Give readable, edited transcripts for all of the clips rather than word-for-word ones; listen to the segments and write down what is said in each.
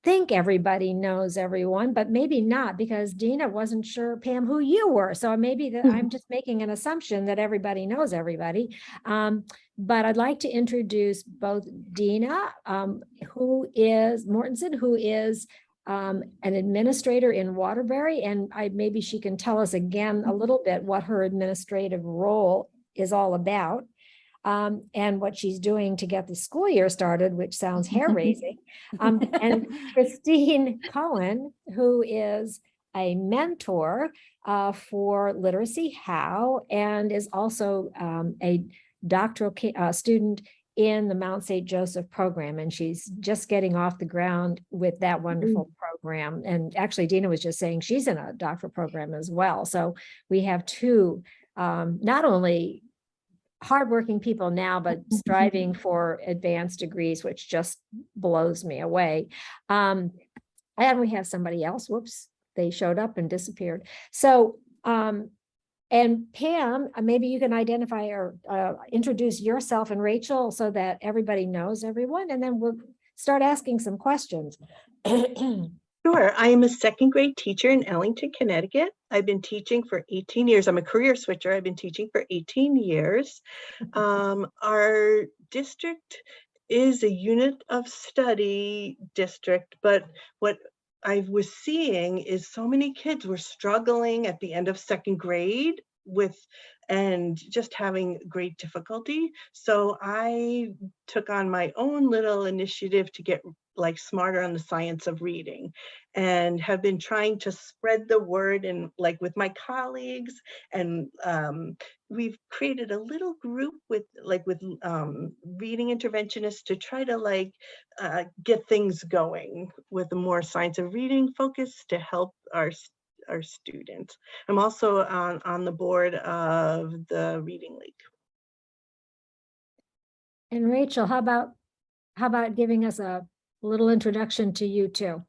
think everybody knows everyone, but maybe not, because Dina wasn't sure, Pam, who you were. So maybe that I'm just making an assumption that everybody knows everybody. But I'd like to introduce both Dina, who is Mortensen, who is an administrator in Waterbury, and maybe she can tell us again a little bit what her administrative role is all about. And what she's doing to get the school year started, which sounds hair-raising. And Christine Cohen, who is a mentor for Literacy How, and is also a doctoral student in the Mount St. Joseph program. And she's just getting off the ground with that wonderful program. And actually, Dina was just saying she's in a doctoral program as well. So we have two, not only hardworking people now, but striving for advanced degrees, which just blows me away. And we have somebody else, whoops, they showed up and disappeared. So, and Pam, maybe you can identify or introduce yourself and Rachel so that everybody knows everyone, and then we'll start asking some questions. Sure. I am a second grade teacher in Ellington, Connecticut. I've been teaching for 18 years. I'm a career switcher. I've been teaching for 18 years. Our district is a unit of study district, but what I was seeing is so many kids were struggling at the end of second grade and just having great difficulty. So I took on my own little initiative to get like smarter on the science of reading, and have been trying to spread the word and like with my colleagues, and we've created a little group with reading interventionists to try to get things going with a more science of reading focus to help our students. I'm also on the board of the Reading League. And Rachel, how about giving us a little introduction to you too?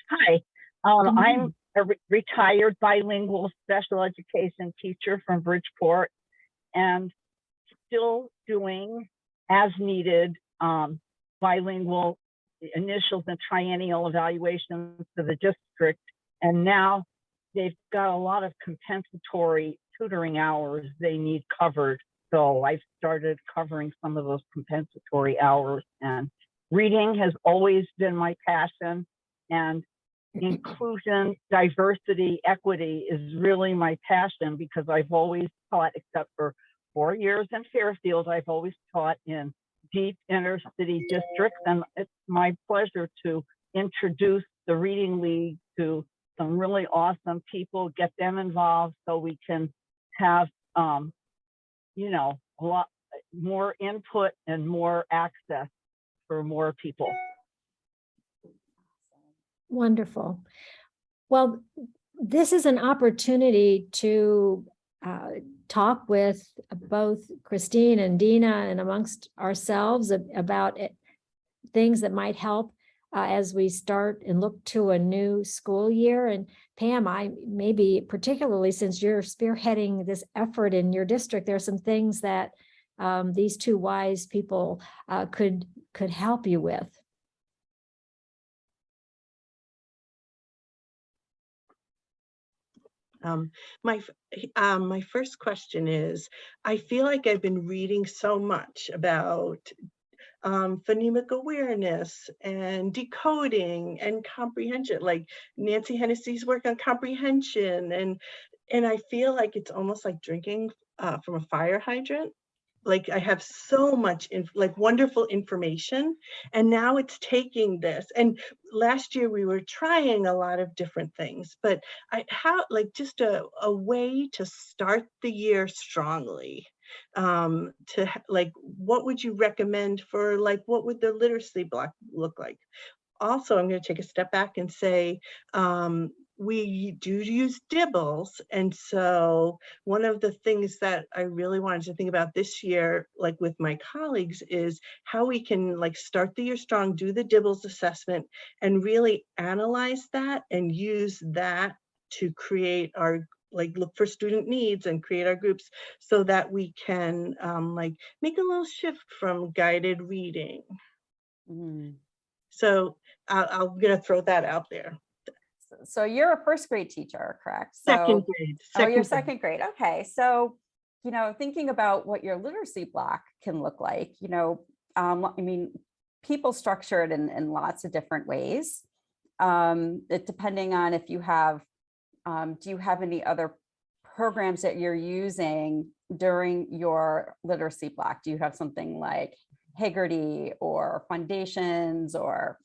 Hi, I'm a retired bilingual special education teacher from Bridgeport, and still doing as needed bilingual initials and triennial evaluations for the district. And now they've got a lot of compensatory tutoring hours they need covered. So I've started covering some of those compensatory hours, and reading has always been my passion, and inclusion, diversity, equity is really my passion, because I've always taught, except for 4 years in Fairfield, I've always taught in deep inner city districts. And it's my pleasure to introduce the Reading League to some really awesome people, get them involved so we can have, a lot more input and more access for more people. Wonderful. Well, this is an opportunity to talk with both Christine and Dina and amongst ourselves about things that might help as we start and look to a new school year. And Pam, maybe particularly since you're spearheading this effort in your district, there are some things that these two wise people could help you with. My first question is, I feel like I've been reading so much about phonemic awareness and decoding and comprehension, like Nancy Hennessy's work on comprehension, and I feel like it's almost like drinking from a fire hydrant. Like I have so much wonderful information, and now it's taking this. And last year we were trying a lot of different things, but just a way to start the year strongly. What would you recommend for what would the literacy block look like? Also, I'm going to take a step back and say, we do use DIBELS. And so one of the things that I really wanted to think about this year, with my colleagues, is how we can start the year strong, do the DIBELS assessment, and really analyze that and use that to create our look for student needs and create our groups so that we can make a little shift from guided reading. So I'm going to throw that out there. So you're a first grade teacher, correct? Second So, grade. oh, you're grade. second grade. Okay. So, thinking about what your literacy block can look like, I mean, people structure it in lots of different ways. Depending on if you have, do you have any other programs that you're using during your literacy block? Do you have something like Haggerty or Foundations or?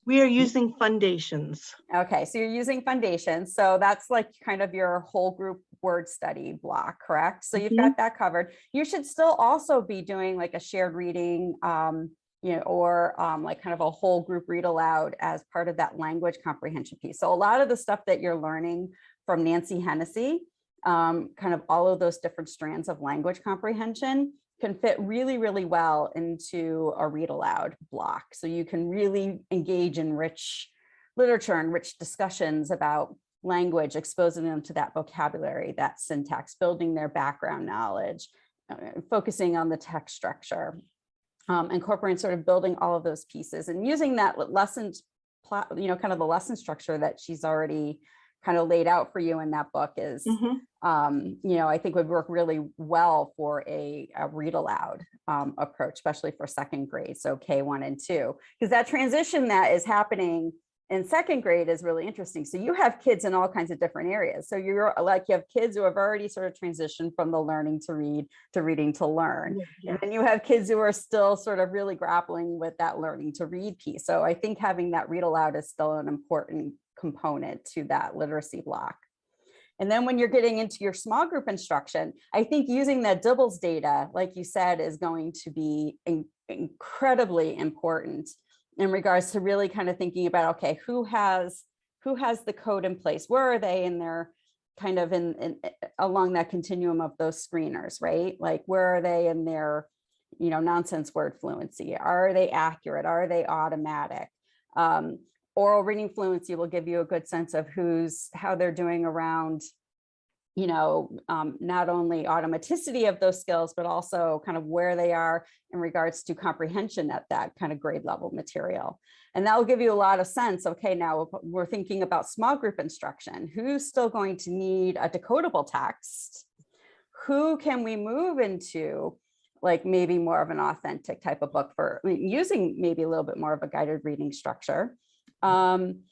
We are using Foundations. Okay, so you're using Foundations. So that's like kind of your whole group word study block, correct? So you've got that covered. You should still also be doing like a shared reading, or like kind of a whole group read aloud as part of that language comprehension piece. So a lot of the stuff that you're learning from Nancy Hennessy, kind of all of those different strands of language comprehension can fit really, really well into a read aloud block. So you can really engage in rich literature and rich discussions about language, exposing them to that vocabulary, that syntax, building their background knowledge, focusing on the text structure, incorporating sort of building all of those pieces and using that lesson, kind of the lesson structure that she's already kind of laid out for you in that book is, I think would work really well for a read aloud approach, especially for second grade. So K1 and 2, because that transition that is happening in second grade is really interesting. So you have kids in all kinds of different areas. So you have kids who have already sort of transitioned from the learning to read to reading to learn. Yeah. And then you have kids who are still sort of really grappling with that learning to read piece. So I think having that read aloud is still an important component to that literacy block. And then when you're getting into your small group instruction, I think using that DIBELS data, like you said, is going to be incredibly important in regards to really kind of thinking about, okay, who has the code in place? Where are they in their kind of in along that continuum of those screeners, right? Like where are they in their, nonsense word fluency? Are they accurate? Are they automatic? Oral reading fluency will give you a good sense of how they're doing around, not only automaticity of those skills, but also kind of where they are in regards to comprehension at that kind of grade level material. And that will give you a lot of sense. Okay, now we're thinking about small group instruction. Who's still going to need a decodable text? Who can we move into like maybe more of an authentic type of book using maybe a little bit more of a guided reading structure? And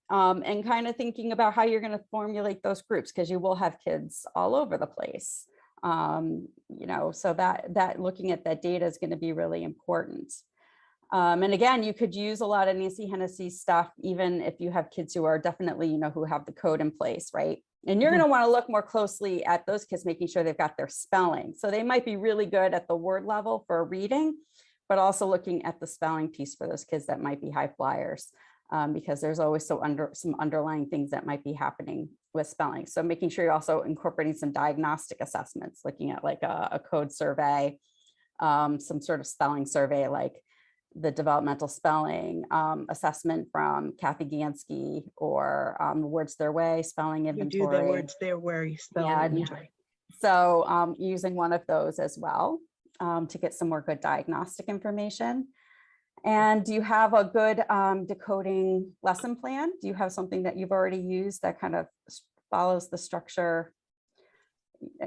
kind of thinking about how you're going to formulate those groups, because you will have kids all over the place. So that looking at that data is going to be really important. And again, you could use a lot of Nancy Hennessy stuff, even if you have kids who are definitely, who have the code in place, right? And you're going to want to look more closely at those kids, making sure they've got their spelling. So they might be really good at the word level for reading, but also looking at the spelling piece for those kids that might be high flyers. Because there's always some underlying things that might be happening with spelling. So making sure you're also incorporating some diagnostic assessments, looking at like a code survey, some sort of spelling survey, like the developmental spelling assessment from Kathy Gansky, or Words Their Way spelling inventory. You do the Words Their Way spelling inventory. So using one of those as well to get some more good diagnostic information. And do you have a good decoding lesson plan? Do you have something that you've already used that kind of follows the structure,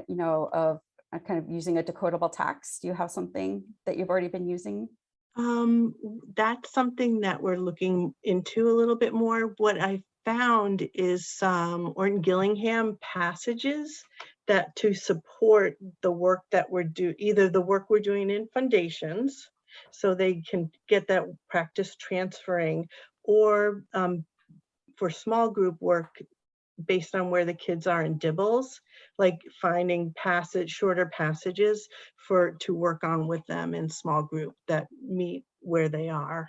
of kind of using a decodable text? Do you have something that you've already been using? That's something that we're looking into a little bit more. What I found is some Orton Gillingham passages that to support the work that we're doing, either the work we're doing in Foundations, so they can get that practice transferring, or for small group work based on where the kids are in DIBELS, like finding shorter passages to work on with them in small group that meet where they are.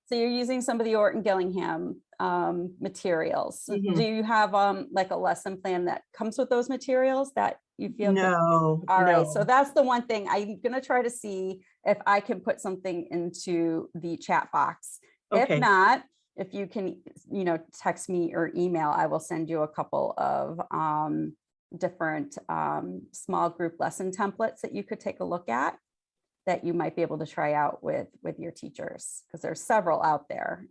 So you're using some of the Orton Gillingham materials. Mhm. Do you have like a lesson plan that comes with those materials that you feel? No. All right. no. So that's the one thing I'm going to try to see if I can put something into the chat box. Okay. If not, if you can, text me or email, I will send you a couple of different small group lesson templates that you could take a look at. that you might be able to try out with your teachers, because there's several out there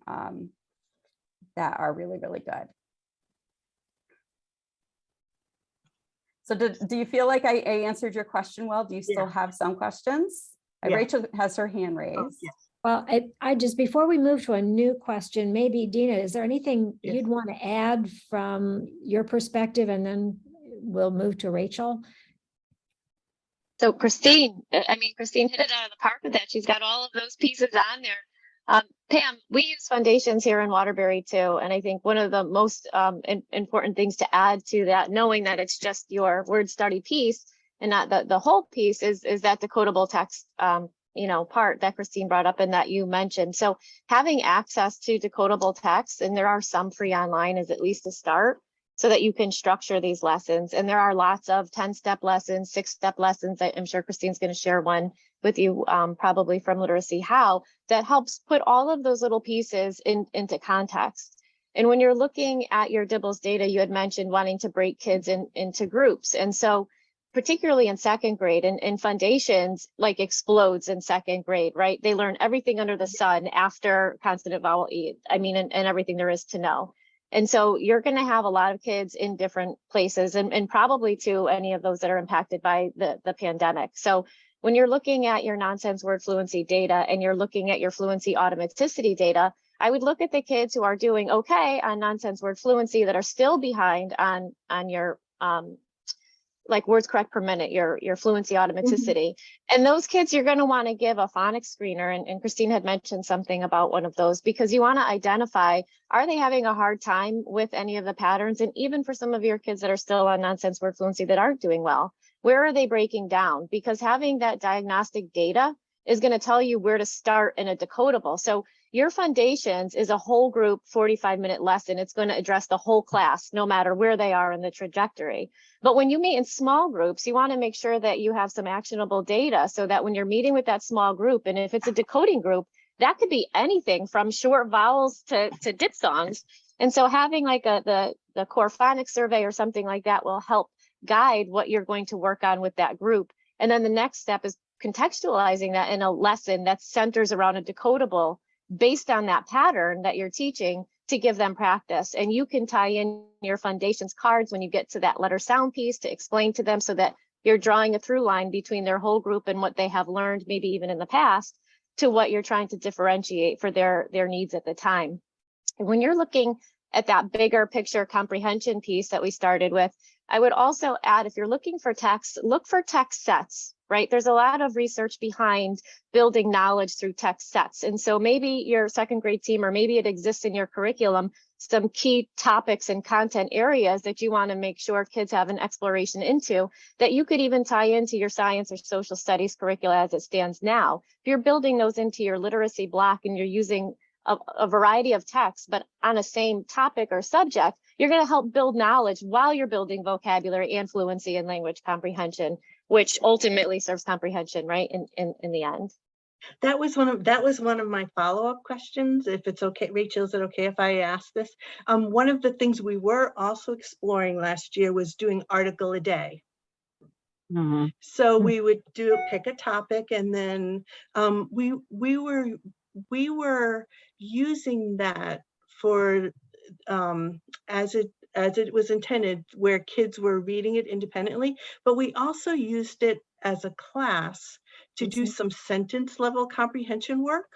that are really, really good. So do you feel like I answered your question well? Do you still have some questions? Yeah. Rachel has her hand raised. Oh, yes. Well, I just, before we move to a new question, maybe Dina, is there anything Yes. you'd want to add from your perspective, and then we'll move to Rachel? So Christine, I mean, Christine hit it out of the park with that. She's got all of those pieces on there. Pam, we use foundations here in Waterbury too. And I think one of the most important things to add to that, knowing that it's just your word study piece and not the whole piece, is that decodable text, part that Christine brought up and that you mentioned. So having access to decodable text, and there are some free online, is at least a start, so that you can structure these lessons. And there are lots of 10-step lessons, 6-step lessons. I'm sure Christine's going to share one with you, probably from Literacy How, that helps put all of those little pieces into context. And when you're looking at your DIBELS data, you had mentioned wanting to break kids into groups. And so particularly in second grade, and foundations like explodes in second grade, right? They learn everything under the sun after consonant vowel E, and everything there is to know. And so you're going to have a lot of kids in different places, and probably too any of those that are impacted by the pandemic. So when you're looking at your nonsense word fluency data and you're looking at your fluency automaticity data, I would look at the kids who are doing okay on nonsense word fluency that are still behind on your like words correct per minute, your fluency automaticity. And those kids, you're going to want to give a phonics screener. And Christine had mentioned something about one of those, because you want to identify, are they having a hard time with any of the patterns? And even for some of your kids that are still on nonsense word fluency that aren't doing well, where are they breaking down? Because having that diagnostic data is going to tell you where to start in a decodable. So your foundations is a whole group 45-minute lesson. It's going to address the whole class, no matter where they are in the trajectory. But when you meet in small groups, you want to make sure that you have some actionable data, so that when you're meeting with that small group, and if it's a decoding group, that could be anything from short vowels to diphthongs. And so having like the core phonics survey or something like that will help guide what you're going to work on with that group. And then the next step is contextualizing that in a lesson that centers around a decodable based on that pattern that you're teaching, to give them practice. And you can tie in your foundations cards when you get to that letter sound piece to explain to them, so that you're drawing a through line between their whole group and what they have learned, maybe even in the past, to what you're trying to differentiate for their needs at the time. And when you're looking at that bigger picture comprehension piece that we started with, I would also add, if you're looking for text, look for text sets, right? There's a lot of research behind building knowledge through text sets. And so maybe your second grade team, or maybe it exists in your curriculum, some key topics and content areas that you want to make sure kids have an exploration into, that you could even tie into your science or social studies curricula as it stands now. If you're building those into your literacy block and you're using a variety of texts, but on a same topic or subject, you're going to help build knowledge while you're building vocabulary and fluency and language comprehension, which ultimately serves comprehension, right, in the end. That was one of my follow-up questions. If it's okay, Rachel, is it okay if I ask this? One of the things we were also exploring last year was doing article a day. So we would pick a topic, and then we were using that for as it was intended, where kids were reading it independently, but we also used it as a class to do some sentence level comprehension work.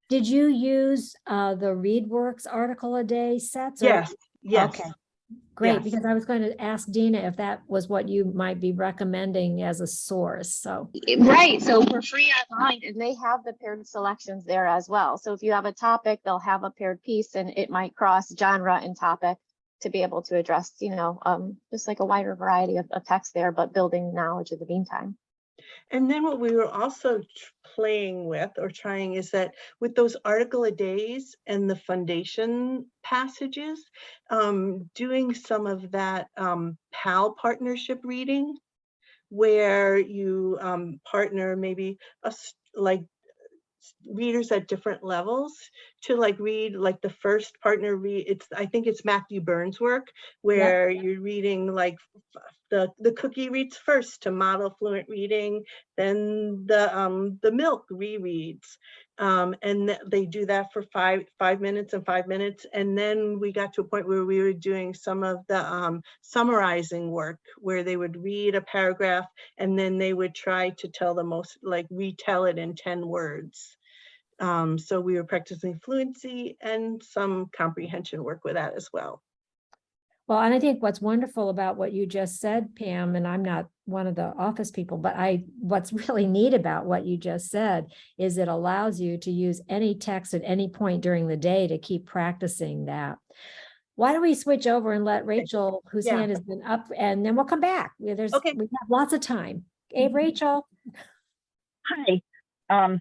Did you use the ReadWorks article a day sets? Yes. Okay, great. Yes. Because I was going to ask Dina if that was what you might be recommending as a source. So Right. So for free online, and they have the paired selections there as well. So if you have a topic, they'll have a paired piece, and it might cross genre and topic to be able to address, just like a wider variety of text there, but building knowledge in the meantime. And then what we were also playing with or trying is that with those article a days and the foundation passages, doing some of that PAL partnership reading, where you partner maybe like readers at different levels to read the first partner read. I think it's Matthew Burns' work, where you're reading the cookie reads first to model fluent reading, then the milk rereads. And they do that for 5 minutes and 5 minutes. And then we got to a point where we were doing some of the summarizing work, where they would read a paragraph and then they would try to tell the most, like retell it in 10 words. So we were practicing fluency and some comprehension work with that as well. Well, and I think what's wonderful about what you just said, Pam, and I'm not one of the office people, but what's really neat about what you just said is it allows you to use any text at any point during the day to keep practicing that. Why don't we switch over and let Rachel, whose Yeah. hand has been up, and then we'll come back. Okay. We have lots of time. Hey, Rachel. Hi. Hi.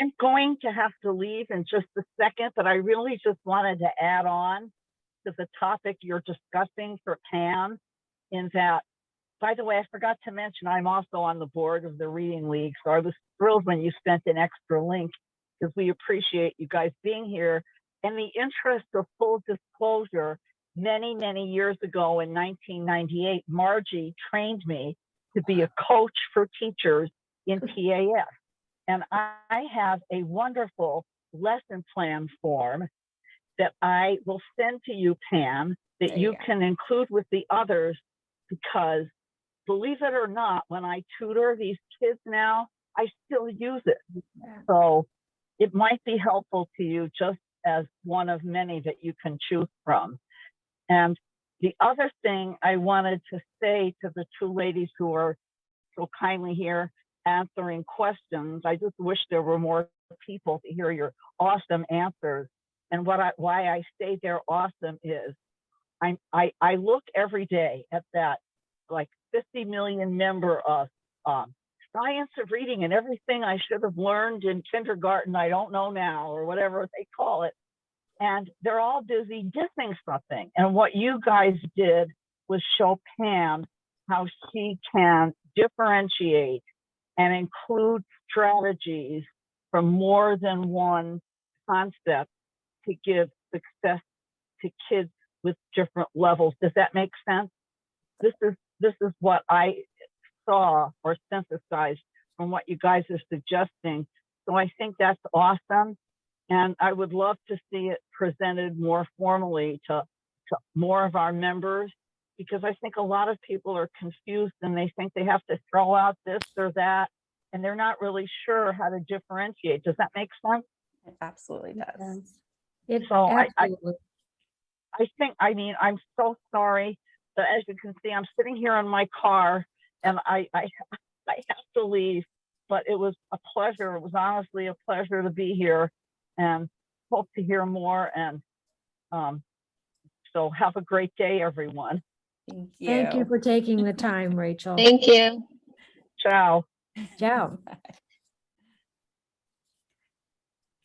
I'm going to have to leave in just a second, but I really just wanted to add on to the topic you're discussing for Pam, in that, by the way, I forgot to mention, I'm also on the board of the Reading League. So I was thrilled when you sent an extra link, because we appreciate you guys being here. In the interest of full disclosure, many, many years ago in 1998, Margie trained me to be a coach for teachers in TAS. And I have a wonderful lesson plan form that I will send to you, Pam, that There you you go. can include with the others, because believe it or not, when I tutor these kids now, I still use it. So it might be helpful to you, just as one of many that you can choose from. And the other thing I wanted to say to the two ladies who are so kindly here answering questions, I just wish there were more people to hear your awesome answers. And why I say they're awesome is I look every day at that like 50 million member of science of reading, and everything I should have learned in kindergarten I don't know now, or whatever they call it. And they're all busy dissing something. And what you guys did was show Pam how she can differentiate and include strategies from more than one concept to give success to kids with different levels. Does that make sense? This is what I saw or synthesized from what you guys are suggesting. So I think that's awesome. And I would love to see it presented more formally to more of our members, because I think a lot of people are confused and they think they have to throw out this or that, and they're not really sure how to differentiate. Does that make sense? It absolutely does. It So absolutely. I think, I mean, I'm so sorry, but as you can see, I'm sitting here in my car and I have to leave, but it was a pleasure. It was honestly a pleasure to be here, and hope to hear more. And so have a great day, everyone. Thank you. Thank you for taking the time, Rachel. Thank you. Ciao. Ciao.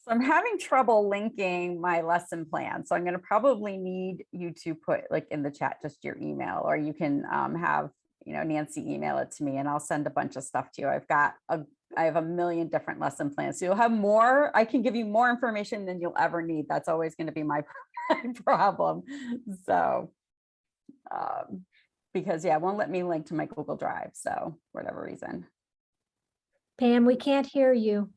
So I'm having trouble linking my lesson plan. So I'm going to probably need you to put like in the chat just your email, or you can have, Nancy email it to me and I'll send a bunch of stuff to you. I have a million different lesson plans. So you'll have more, I can give you more information than you'll ever need. That's always going to be my problem. So, because it won't let me link to my Google Drive. So for whatever reason. Pam, we can't hear you.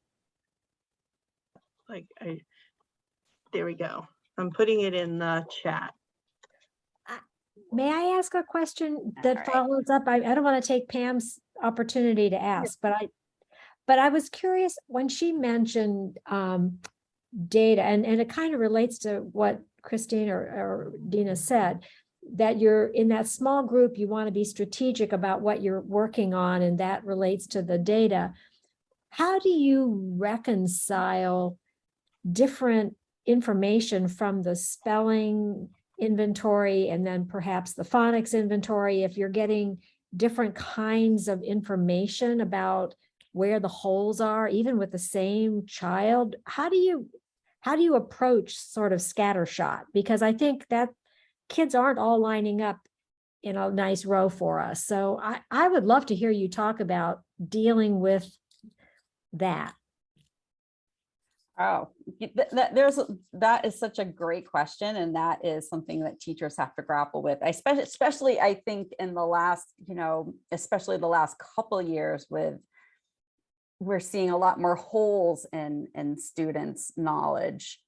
There we go. I'm putting it in the chat. May I ask a question that right. follows up? I don't want to take Pam's opportunity to ask, but I was curious when she mentioned data, and it kind of relates to what Christine or Dina said, that you're in that small group, you want to be strategic about what you're working on, and that relates to the data. How do you reconcile different information from the spelling inventory and then perhaps the phonics inventory, if you're getting different kinds of information about where the holes are, even with the same child? How do you approach sort of scattershot? Because I think that kids aren't all lining up in a nice row for us. So I would love to hear you talk about dealing with that. Oh, that is such a great question, and that is something that teachers have to grapple with. Especially I think in the last, especially the last couple of years, we're seeing a lot more holes in students' knowledge,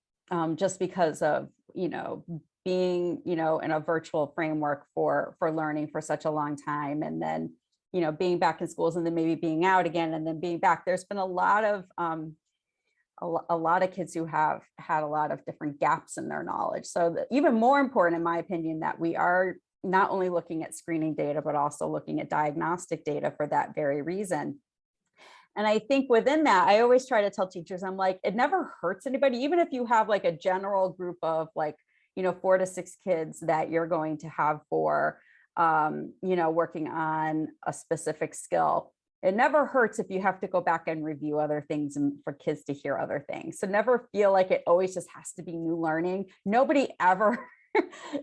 just because of being in a virtual framework for learning for such a long time, and then being back in schools, and then maybe being out again, and then being back. There's been a lot of kids who have had a lot of different gaps in their knowledge. So even more important, in my opinion, that we are not only looking at screening data, but also looking at diagnostic data for that very reason. And I think within that, I always try to tell teachers, I'm like, it never hurts anybody, even if you have like a general group of 4 to 6 kids that you're going to have for, working on a specific skill. It never hurts if you have to go back and review other things and for kids to hear other things. So never feel like it always just has to be new learning. Nobody ever,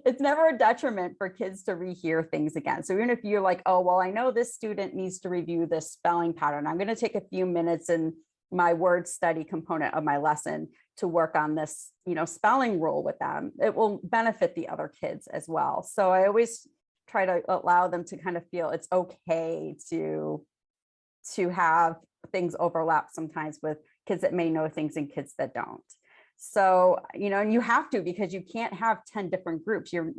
it's never a detriment for kids to rehear things again. So even if you're like, oh, well, I know this student needs to review this spelling pattern, I'm going to take a few minutes in my word study component of my lesson to work on this, spelling rule with them. It will benefit the other kids as well. So I always try to allow them to kind of feel it's okay to have things overlap sometimes with kids that may know things and kids that don't. So, and you have to, because you can't have 10 different groups. You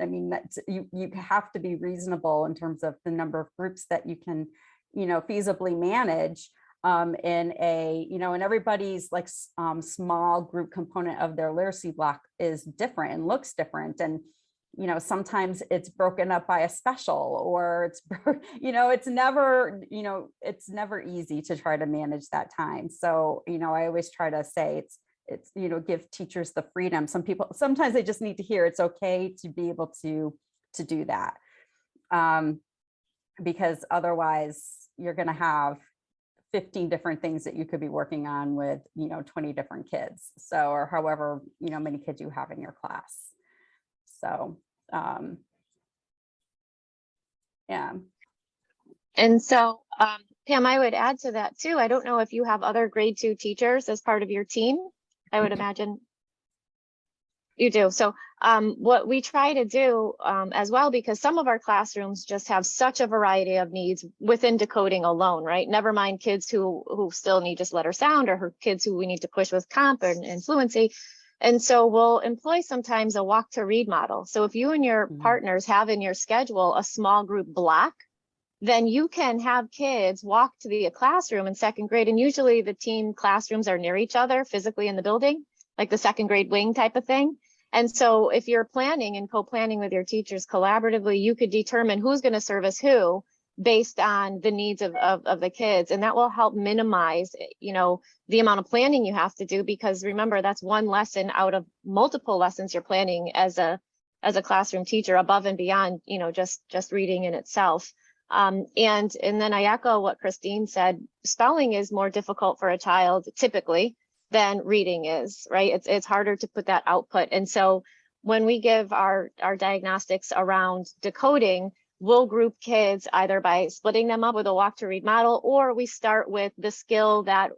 have to be reasonable in terms of the number of groups that you can, feasibly manage in a, and everybody's small group component of their literacy block is different and looks different. And sometimes it's broken up by a special, or it's never easy to try to manage that time. So, I always try to say it's give teachers the freedom. Sometimes they just need to hear it's okay to be able to do that. Because otherwise you're going to have 15 different things that you could be working on with, 20 different kids. So, or however, many kids you have in your class. So, yeah. And so, Pam, I would add to that too. I don't know if you have other grade 2 teachers as part of your team. I would imagine you do. So, what we try to do as well, because some of our classrooms just have such a variety of needs within decoding alone, right? Never mind kids who still need just letter sound, or kids who we need to push with comp and fluency. And so we'll employ sometimes a walk to read model. So if you and your partners have in your schedule a small group block, then you can have kids walk to the classroom in 2nd grade. And usually the team classrooms are near each other physically in the building, like the 2nd grade wing type of thing. And so if you're planning and co-planning with your teachers collaboratively, you could determine who's going to service who based on the needs of the kids. And that will help minimize, the amount of planning you have to do, because remember, that's one lesson out of multiple lessons you're planning as a classroom teacher, above and beyond, just reading in itself. And then I echo what Christine said. Spelling is more difficult for a child typically than reading is, right? It's harder to put that output. And so when we give our diagnostics around decoding, we'll group kids either by splitting them up with a walk to read model, or we start with the skill that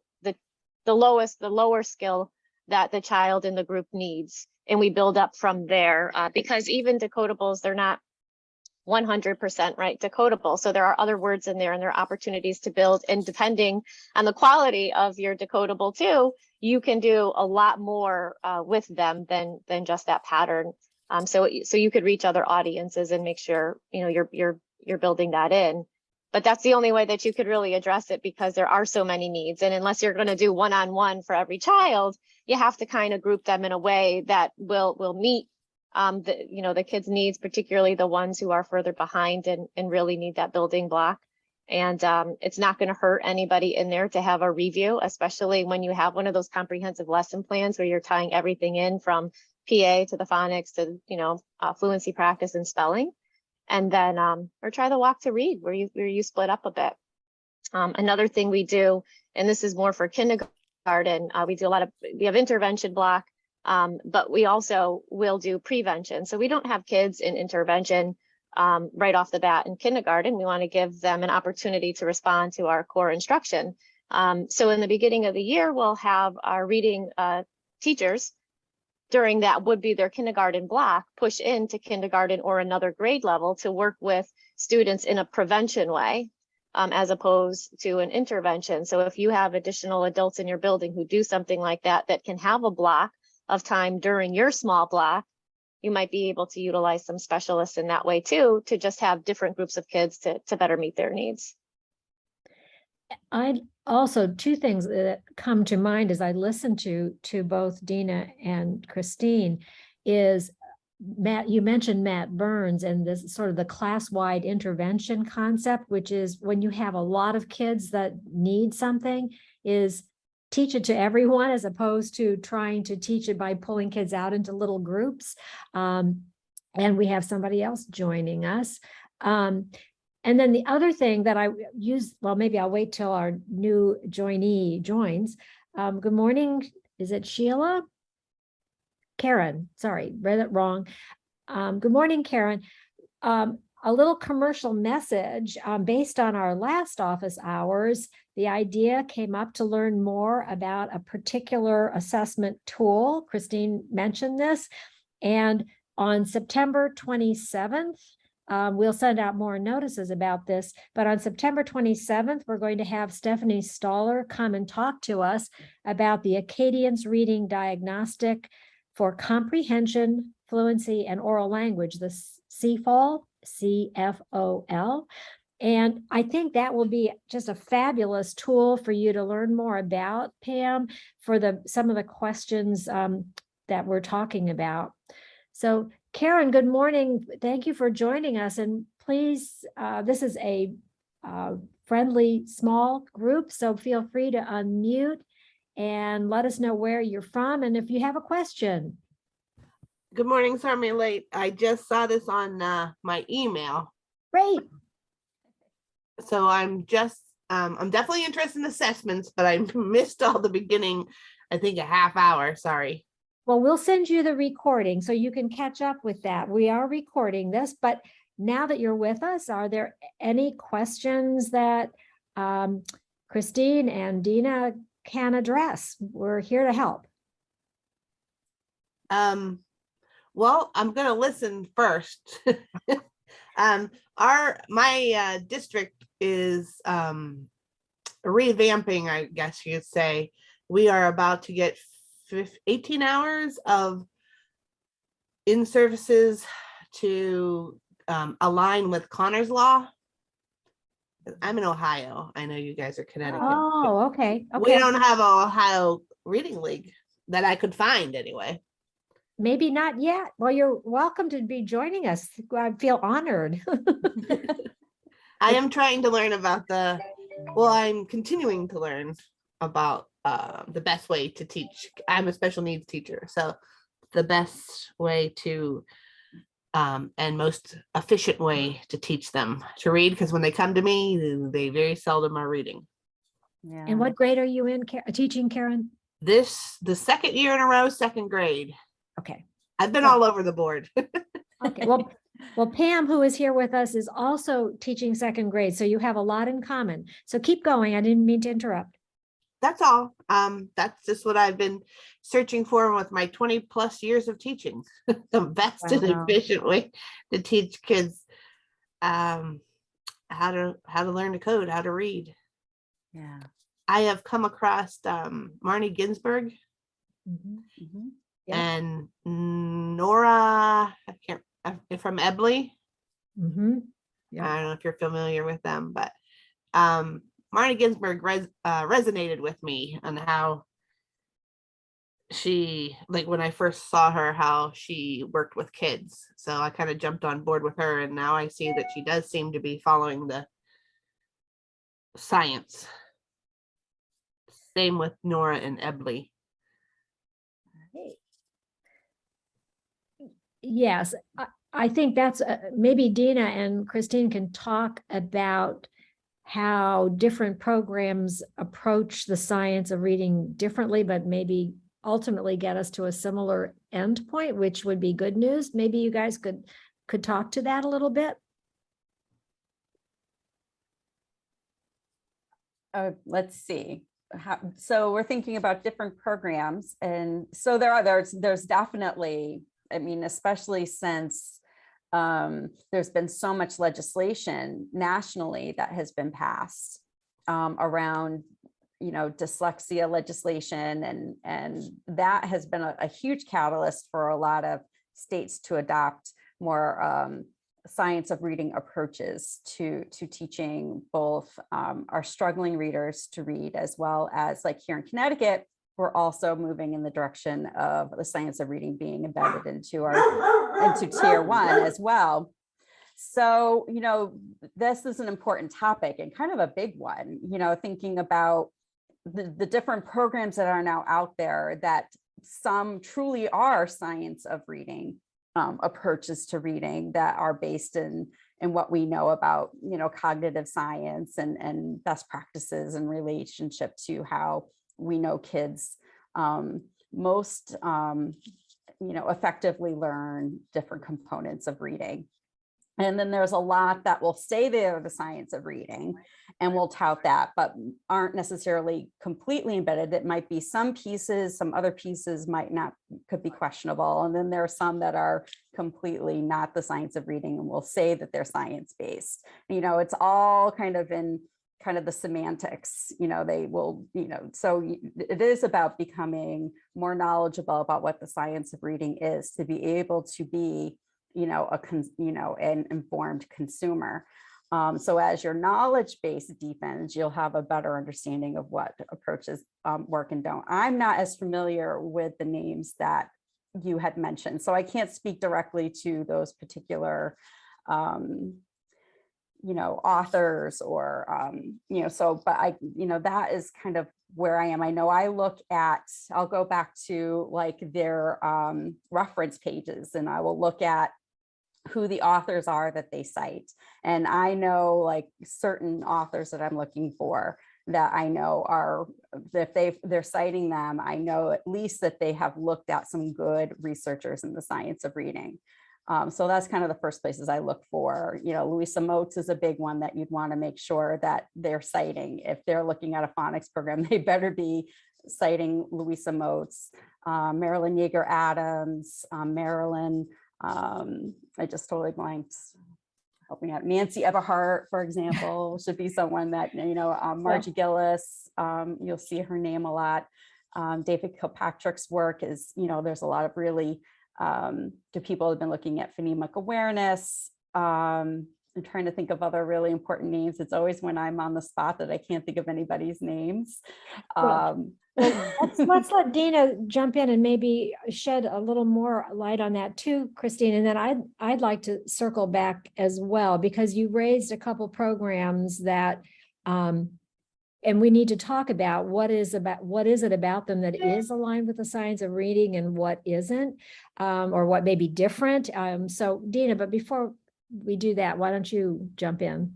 the lower skill that the child in the group needs. And we build up from there, because even decodables, they're not 100% right decodable. So there are other words in there, and there are opportunities to build. And depending on the quality of your decodable too, you can do a lot more with them than just that pattern. So you could reach other audiences and make sure you're building that in. But that's the only way that you could really address it, because there are so many needs. And unless you're going to do one-on-one for every child, you have to kind of group them in a way that will meet the kids' needs, particularly the ones who are further behind and really need that building block. And it's not going to hurt anybody in there to have a review, especially when you have one of those comprehensive lesson plans where you're tying everything in from PA to the phonics to fluency practice and spelling. And then or try the walk to read where you split up a bit. Another thing we do, and this is more for kindergarten, we have intervention block. But we also will do prevention. So we don't have kids in intervention right off the bat in kindergarten. We want to give them an opportunity to respond to our core instruction. So in the beginning of the year, we'll have our reading teachers during that would be their kindergarten block, push into kindergarten or another grade level to work with students in a prevention way, as opposed to an intervention. So if you have additional adults in your building who do something like that, that can have a block of time during your small block, you might be able to utilize some specialists in that way too, to just have different groups of kids to better meet their needs. I also, two things that come to mind as I listen to both Dina and Christine is Matt, you mentioned Matt Burns and this sort of the class-wide intervention concept, which is when you have a lot of kids that need something, is teach it to everyone as opposed to trying to teach it by pulling kids out into little groups. And we have somebody else joining us. And then the other thing that I use, well, maybe I'll wait till our new joinee joins. Good morning. Is it Sheila? Karen, sorry, read it wrong. Good morning, Karen. A little commercial message based on our last office hours. The idea came up to learn more about a particular assessment tool. Christine mentioned this. And on September 27th, we'll send out more notices about this, but on September 27th, we're going to have Stephanie Stoller come and talk to us about the Acadians Reading Diagnostic for Comprehension, Fluency, and Oral Language, the CFOL, CFOL. And I think that will be just a fabulous tool for you to learn more about, Pam, for some of the questions that we're talking about. So Karen, good morning. Thank you for joining us. And please, this is a friendly small group, so feel free to unmute and let us know where you're from and if you have a question. Good morning. Sorry I'm late. I just saw this on my email. Great. So I'm definitely interested in assessments, but I missed all the beginning, I think a half hour, sorry. Well, we'll send you the recording so you can catch up with that. We are recording this, but now that you're with us, are there any questions that Christine and Dina can address? We're here to help. Well, I'm going to listen first. My district is revamping, I guess you'd say. We are about to get 18 hours of in-services to align with Connor's Law. I'm in Ohio. I know you guys are Connecticut. Oh, okay. We Okay. don't have an Ohio Reading League that I could find anyway. Maybe not yet. Well, you're welcome to be joining us. I feel honored. I am trying to learn about I'm continuing to learn about the best way to teach. I'm a special needs teacher, so the best way to and most efficient way to teach them to read, because when they come to me, they very seldom are reading. Yeah. And what grade are you in teaching, Karen? The second year in a row, second grade. Okay. I've been all over the board. Okay. Well, Pam, who is here with us, is also teaching second grade. So you have a lot in common. So keep going. I didn't mean to interrupt. That's all. That's just what I've been searching for with my 20 plus years of teaching. The best and Wow. efficient way to teach kids how to learn to code, how to read. Yeah. I have come across Marnie Ginsburg Mhm. Mhm. Yeah. and Nora, from Ebley. Mhm. Yeah. I don't know if you're familiar with them, but Marnie Ginsburg resonated with me on how she, like when I first saw her, how she worked with kids. So I kind of jumped on board with her, and now I see that she does seem to be following the science. Same with Nora and Ebley. Yes, I think that's maybe Dina and Christine can talk about how different programs approach the science of reading differently, but maybe ultimately get us to a similar endpoint, which would be good news. Maybe you guys could talk to that a little bit. Let's see. so we're thinking about different programs, and so there's definitely, I mean, especially since there's been so much legislation nationally that has been passed around, you know, dyslexia legislation, and that has been a huge catalyst for a lot of states to adopt more science of reading approaches to teaching both our struggling readers to read, as well as, like here in Connecticut, we're also moving in the direction of the science of reading being embedded into tier 1 as well. So, you know, this is an important topic and kind of a big one, you know, thinking about the different programs that are now out there, that some truly are science of reading approaches to reading that are based in what we know about, you know, cognitive science and best practices in relationship to how we know kids most, you know, effectively learn different components of reading. And then there's a lot that will say they're the science of reading and will tout that, but aren't necessarily completely embedded. It might be some pieces, some other pieces might not, could be questionable. And then there are some that are completely not the science of reading and will say that they're science-based. You know, it's all kind of in kind of the semantics, you know, they will, you know, so it is about becoming more knowledgeable about what the science of reading is, to be able to be, you know, an informed consumer. So as your knowledge base deepens, you'll have a better understanding of what approaches work and don't. I'm not as familiar with the names that you had mentioned, so I can't speak directly to those particular, you know, authors or, you know, so, but I, you know, that is kind of where I am. I know I look at, I'll go back to like their reference pages, and I will look at who the authors are that they cite. And I know like certain authors that I'm looking for that I know are, if they're citing them, I know at least that they have looked at some good researchers in the science of reading. So that's kind of the first places I look for. You know, Louisa Moats is a big one that you'd want to make sure that they're citing. If they're looking at a phonics program, they better be citing Louisa Moats, Marilyn Yeager Adams, Marilyn, I just totally blanked, helping out. Nancy Everhart, for example, should be someone that, you know, Margie Gillis, you'll see her name a lot. David Kilpatrick's work is, you know, there's a lot of really good people have been looking at phonemic awareness. I'm trying to think of other really important names. It's always when I'm on the spot that I can't think of anybody's names. Let's let Dina jump in and maybe shed a little more light on that too, Christine. And then I'd like to circle back as well, because you raised a couple programs that, and we need to talk about what is it about them that is aligned with the science of reading and what isn't, or what may be different. So Dina, but before we do that, why don't you jump in?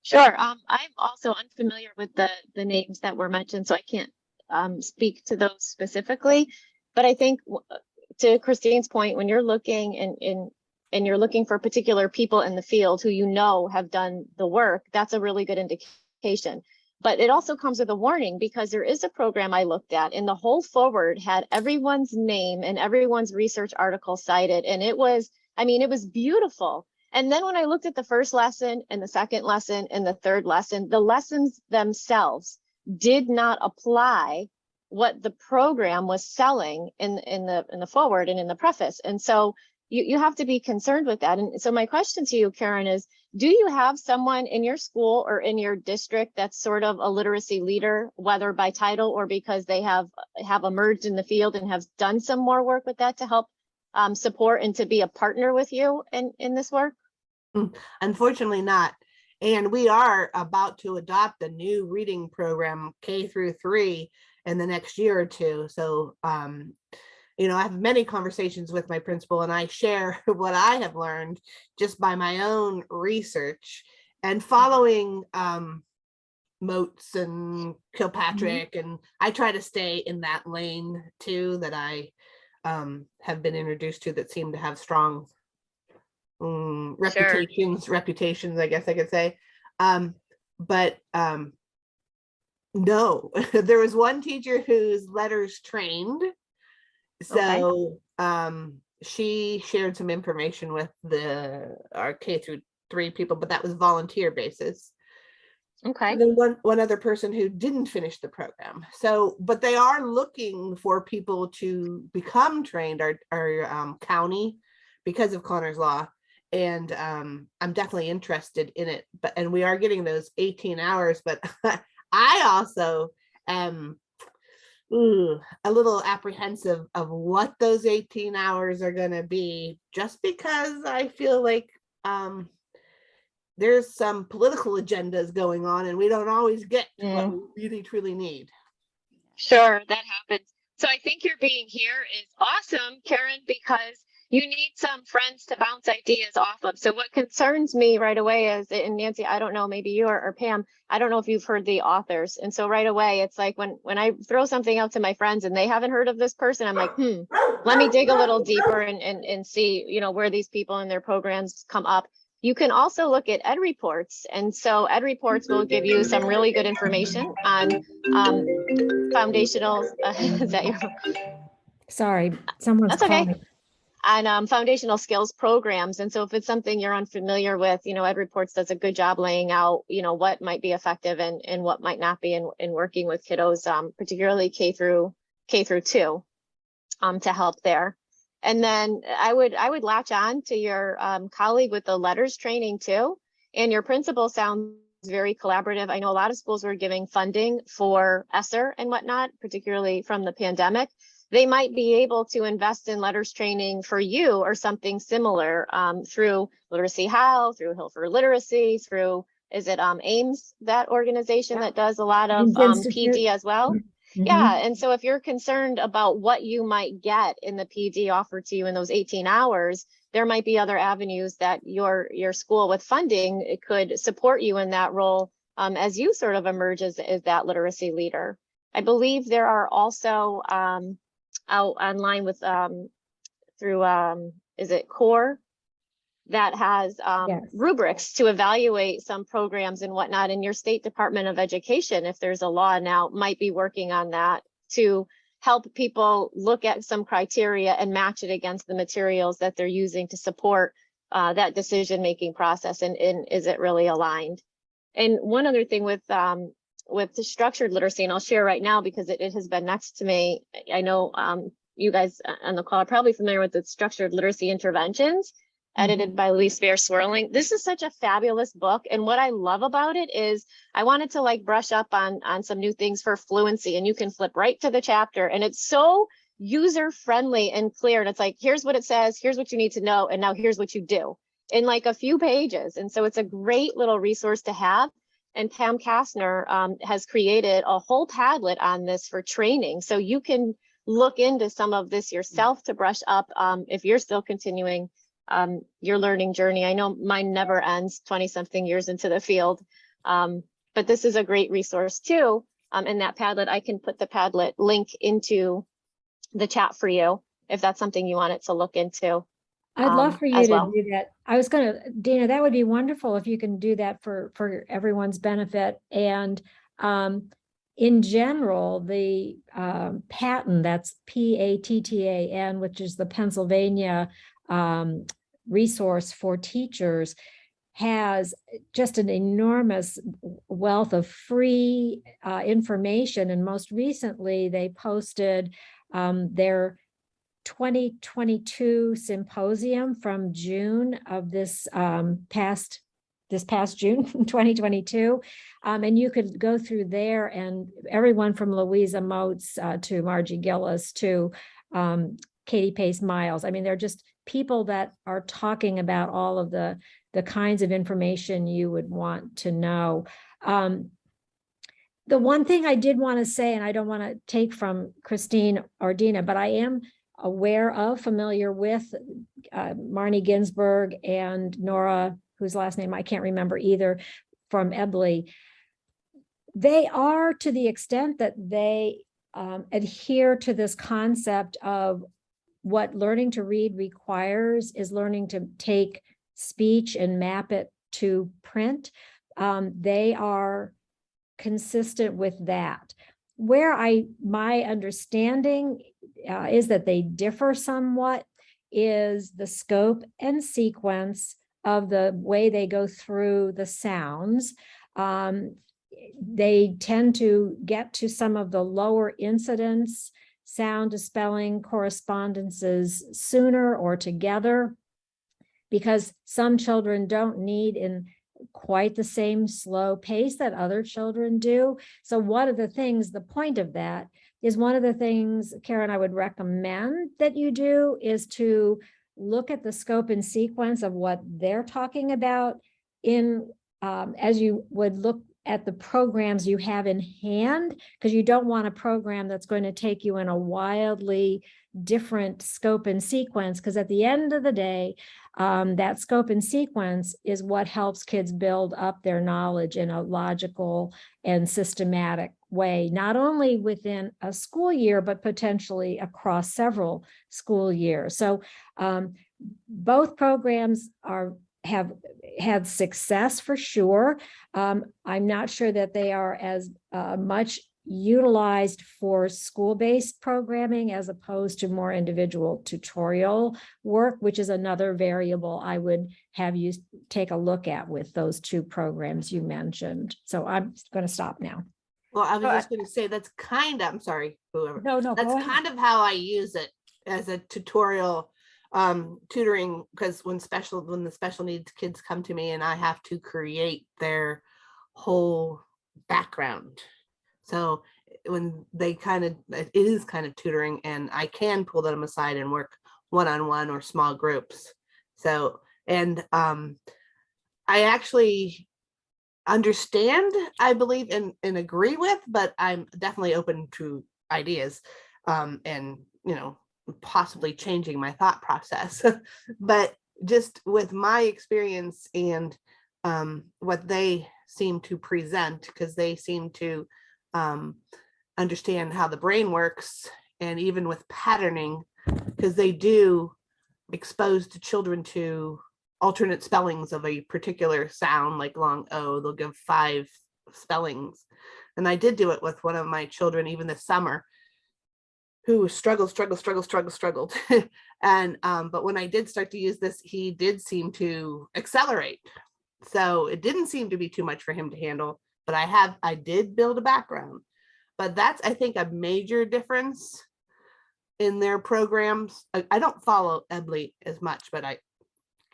Sure. I'm also unfamiliar with the names that were mentioned, so I can't speak to those specifically. But I think to Christine's point, when you're looking and you're looking for particular people in the field who you know have done the work, that's a really good indication. But it also comes with a warning, because there is a program I looked at and the whole forward had everyone's name and everyone's research article cited. And it was, I mean, it was beautiful. And then when I looked at the first lesson and the second lesson and the third lesson, the lessons themselves did not apply what the program was selling in the forward and in the preface. And so you have to be concerned with that. And so my question to you, Karen, is, do you have someone in your school or in your district that's sort of a literacy leader, whether by title or because they have emerged in the field and have done some more work with that to help support and to be a partner with you in this work? Unfortunately not. And we are about to adopt a new reading program K through 3 in the next year or two. So, you know, I have many conversations with my principal and I share what I have learned just by my own research and following Moats and Kilpatrick. And I try to stay in that lane too, that I have been introduced to, that seem to have strong reputations, I guess I could say. But No, there was one teacher who's letters trained. So she shared some information with our K-3 people, but that was volunteer basis. Okay. And then one other person who didn't finish the program. So, but they are looking for people to become trained, our county, because of Connor's Law. And I'm definitely interested in it. And we are getting those 18 hours, but I also am a little apprehensive of what those 18 hours are going to be, just because I feel like there's some political agendas going on and we don't always get to what we really truly need. Sure, that happens. So I think your being here is awesome, Karen, because you need some friends to bounce ideas off of. So what concerns me right away is, and Nancy, I don't know, maybe you or Pam, I don't know if you've heard the authors. And so right away, it's like when I throw something out to my friends and they haven't heard of this person, I'm like, let me dig a little deeper and see, you know, where these people and their programs come up. You can also look at Ed Reports. And so Ed Reports will give you some really good information on foundational, is that your? Sorry, someone's That's okay. calling. And foundational skills programs. And so if it's something you're unfamiliar with, you know, Ed Reports does a good job laying out, you know, what might be effective and what might not be in working with kiddos, particularly K through 2, to help there. And then I would latch on to your colleague with the letters training too. And your principal sounds very collaborative. I know a lot of schools were giving funding for ESSER and whatnot, particularly from the pandemic. They might be able to invest in letters training for you or something similar through Literacy How, through Hill for Literacy, through, is it AIMS, that organization that does a lot of PD as well? Yeah, and so if you're concerned about what you might get in the PD offered to you in those 18 hours, there might be other avenues that your school with funding, it could support you in that role as you sort of emerge as that literacy leader. I believe there are also out online with through is it CORE that has rubrics to evaluate some programs and whatnot, and your state Department of Education, if there's a law now, might be working on that to help people look at some criteria and match it against the materials that they're using to support that decision-making process, and is it really aligned. And one other thing with the structured literacy, and I'll share right now because it has been next to me. I know you guys on the call are probably familiar with the structured literacy interventions, edited by Louise Fair Swirling. This is such a fabulous book. And what I love about it is I wanted to like brush up on some new things for fluency, and you can flip right to the chapter and it's so user friendly and clear. And it's like, here's what it says, here's what you need to know. And now here's what you do in like a few pages. And so it's a great little resource to have. And Pam Kastner has created a whole Padlet on this for training. So you can look into some of this yourself to brush up if you're still continuing your learning journey. I know mine never ends 20 something years into the field, but this is a great resource too. In that Padlet, I can put the Padlet link into the chat for you if that's something you wanted to look into. I'd love for you to well. do that. I was going to, Dana, that would be wonderful if you can do that for everyone's benefit. And in general, the PATTAN, that's PATTAN, which is the Pennsylvania resource for teachers, has just an enormous wealth of free information. And most recently, they posted their 2022 symposium from June of this past June 2022, and you could go through there, and everyone from Louisa Moats to Margie Gillis to Katie Pace Miles. I mean, they're just people that are talking about all of the kinds of information you would want to know. The one thing I did want to say, and I don't want to take from Christine or Dina, but I am familiar with Marnie Ginsburg and Nora, whose last name I can't remember either, from Ebley. They are, to the extent that they adhere to this concept of what learning to read requires is learning to take speech and map it to print. They are consistent with that. My understanding is that they differ somewhat is the scope and sequence of the way they go through the sounds. They tend to get to some of the lower incidence sound to spelling correspondences sooner or together, because some children don't need in quite the same slow pace that other children do. So one of the things, the point of that is one of the things, Karen, I would recommend that you do is to look at the scope and sequence of what they're talking about in as you would look at the programs you have in hand, because you don't want a program that's going to take you in a wildly different scope and sequence, because at the end of the day, that scope and sequence is what helps kids build up their knowledge in a logical and systematic way, not only within a school year, but potentially across several school years. So both programs have had success for sure. I'm not sure that they are as much utilized for school-based programming as opposed to more individual tutorial work, which is another variable I would have you take a look at with those two programs you mentioned. So I'm going to stop now. Well, I was just going to say that's kind of, I'm sorry, whoever. No, That's go ahead. kind of how I use it as a tutorial tutoring, because when the special needs kids come to me and I have to create their whole background. So when they it is kind of tutoring, and I can pull them aside and work one-on-one or small groups. So, and I actually understand, I believe, and agree with, but I'm definitely open to ideas and, possibly changing my thought process. But just with my experience and what they seem to present, because they seem to understand how the brain works, and even with patterning, because they do expose the children to alternate spellings of a particular sound, like long O, they'll give 5 spellings. And I did do it with one of my children, even this summer, who struggled. And, but when I did start to use this, he did seem to accelerate. So it didn't seem to be too much for him to handle, but I did build a background. But that's, I think, a major difference in their programs. I don't follow Ebley as much, but I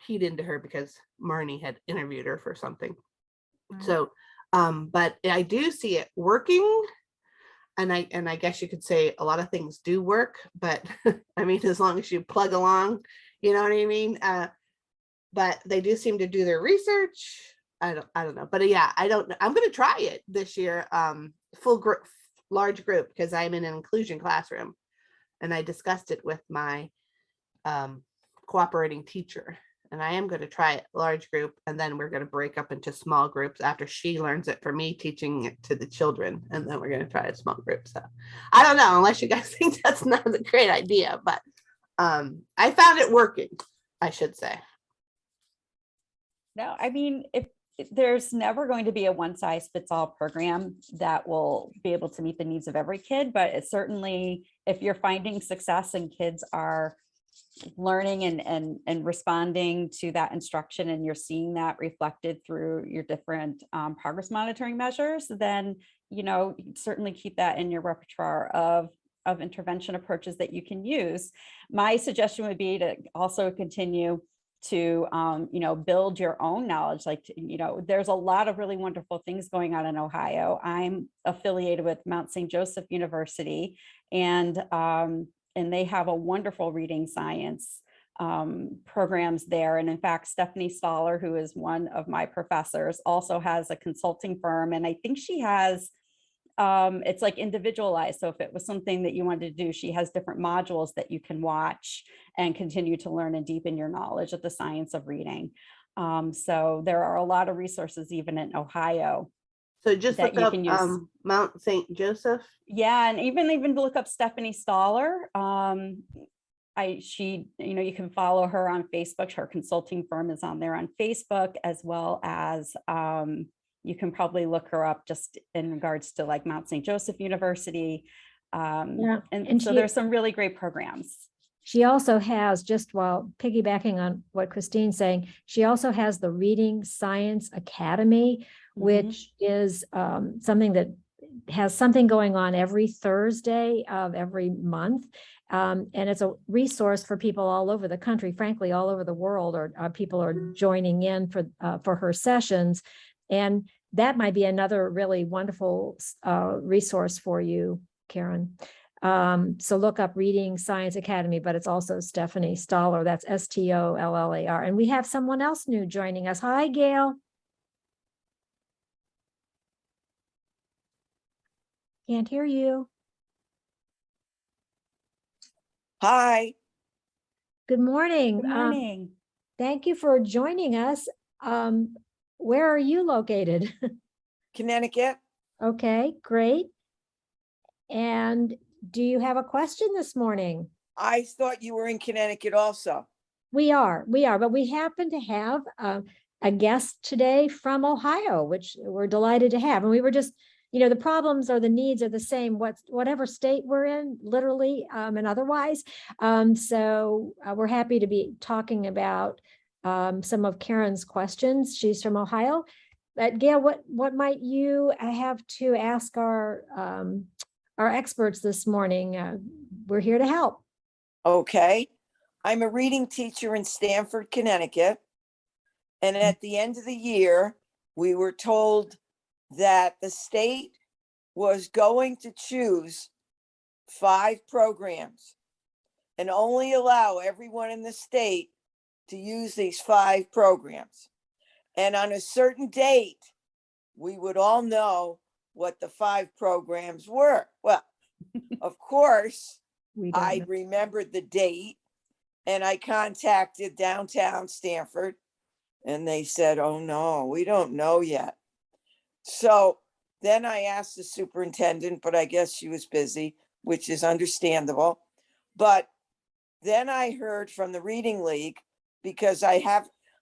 keyed into her because Marnie had interviewed her for something. So, but I do see it working. And I guess you could say a lot of things do work, but I mean, as long as you plug along, you know what I mean? But they do seem to do their research. I don't know, but yeah, I'm going to try it this year. Full group, large group, because I'm in an inclusion classroom, and I discussed it with my cooperating teacher, and I am going to try it large group, and then we're going to break up into small groups after she learns it for me teaching it to the children, and then we're going to try a small group. So I don't know, unless you guys think that's not a great idea, but I found it working, I should say. No, I mean, if there's never going to be a one size fits all program that will be able to meet the needs of every kid, but it's certainly, if you're finding success and kids are learning and responding to that instruction, and you're seeing that reflected through your different progress monitoring measures, then certainly keep that in your repertoire of intervention approaches that you can use. My suggestion would be to also continue to build your own knowledge. There's a lot of really wonderful things going on in Ohio. I'm affiliated with Mount St. Joseph University, and they have a wonderful reading science programs there. And in fact, Stephanie Stoller, who is one of my professors, also has a consulting firm, and I think she has it's like individualized. So if it was something that you wanted to do, she has different modules that you can watch and continue to learn and deepen your knowledge of the science of reading. So there are a lot of resources even in Ohio. So just that look you up can use. Mount St. Joseph. Yeah, and even look up Stephanie Stoller. You can follow her on Facebook. Her consulting firm is on there on Facebook, as well as you can probably look her up just in regards to like Mount St. Joseph University. Yeah, And and so she- there's some really great programs. She also has, just while piggybacking on what Christine's saying, she also has the Reading Science Academy, which is something that has something going on every Thursday of every month. And it's a resource for people all over the country, frankly, all over the world, or people are joining in for her sessions. And that might be another really wonderful resource for you, Karen. So look up Reading Science Academy, but it's also Stephanie Stoller. That's Stollar. And we have someone else new joining us. Hi, Gail. Can't hear you. Hi, Good morning. Good morning. Thank you for joining us. Where are you located? Connecticut. Okay, great. And do you have a question this morning? I thought you were in Connecticut also. We are, but we happen to have a guest today from Ohio, which we're delighted to have. And we were just, the problems or the needs are the same, whatever state we're in, literally and otherwise. So we're happy to be talking about some of Karen's questions. She's from Ohio. But Gail, what might you have to ask our experts this morning? We're here to help. Okay. I'm a reading teacher in Stamford, Connecticut. And at the end of the year, we were told that the state was going to choose 5 programs and only allow everyone in the state to use these 5 programs. And on a certain date, we would all know what the 5 programs were. Well, of course, We don't I know. remembered the date and I contacted downtown Stamford and they said, oh no, we don't know yet. So then I asked the superintendent, but I guess she was busy, which is understandable. But then I heard from the Reading League, because I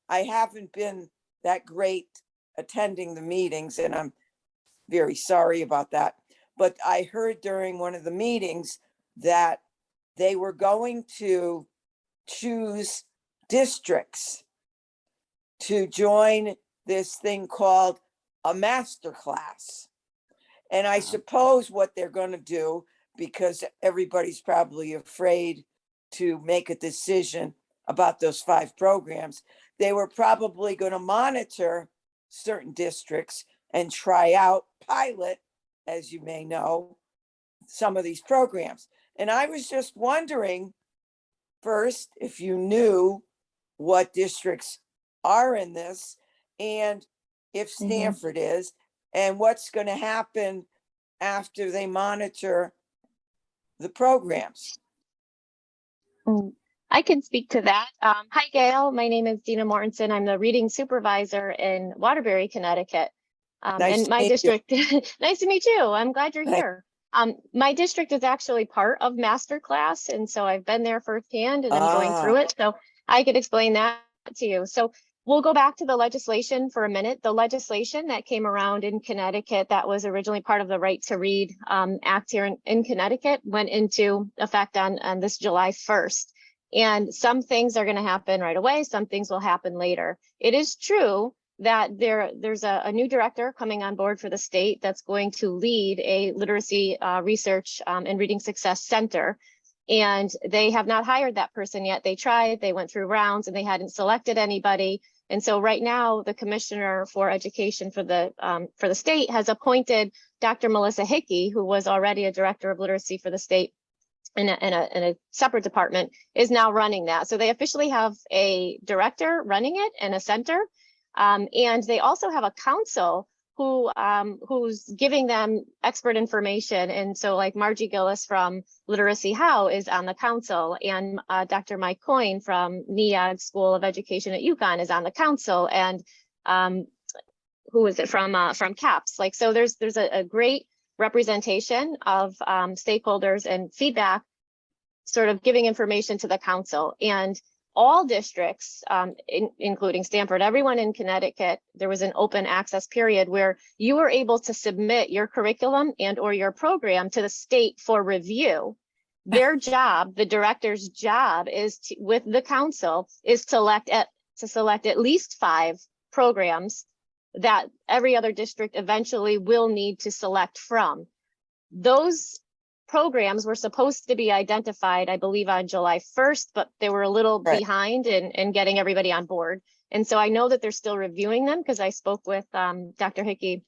haven't been that great attending the meetings, and I'm very sorry about that. But I heard during one of the meetings that they were going to choose districts to join this thing called a master class. And I suppose what they're going to do, because everybody's probably afraid to make a decision about those 5 programs, they were probably going to monitor certain districts and try out, pilot, as you may know, some of these programs. And I was just wondering, first, if you knew what districts are in this, and if Stanford is, and what's going to happen after they monitor the programs. I can speak to that. Hi, Gail. My name is Dina Mortensen. I'm the reading supervisor in Waterbury, Connecticut. Nice And to my meet you. district, nice to meet you. I'm glad you're Thanks. here. My district is actually part of Masterclass, and so I've been there firsthand and I'm going through it. So I could explain that to you. So we'll go back to the legislation for a minute. The legislation that came around in Connecticut that was originally part of the Right to Read Act here in Connecticut went into effect on this July 1st. And some things are going to happen right away. Some things will happen later. It is true that there's a new director coming on board for the state that's going to lead a literacy research and reading success center. And they have not hired that person yet. They tried, they went through rounds and they hadn't selected anybody. And so right now, the commissioner for education for the state has appointed Dr. Melissa Hickey, who was already a director of literacy for the state in a separate department, is now running that. So they officially have a director running it and a center. And they also have a council who's giving them expert information. And so like Margie Gillis from Literacy How is on the council, and Dr. Mike Coyne from NEAG School of Education at UConn is on the council, and who is it from CAPS? Like, so there's a great representation of stakeholders and feedback, sort of giving information to the council. And all districts, including Stanford, everyone in Connecticut, there was an open access period where you were able to submit your curriculum and or your program to the state for review. Their job, the director's job, is to, with the council, is to select at least 5 programs that every other district eventually will need to select from. Those programs were supposed to be identified, I believe, on July 1st, but they were a little behind in getting everybody on board. And so I know that they're still reviewing them because I spoke with Dr. Hickey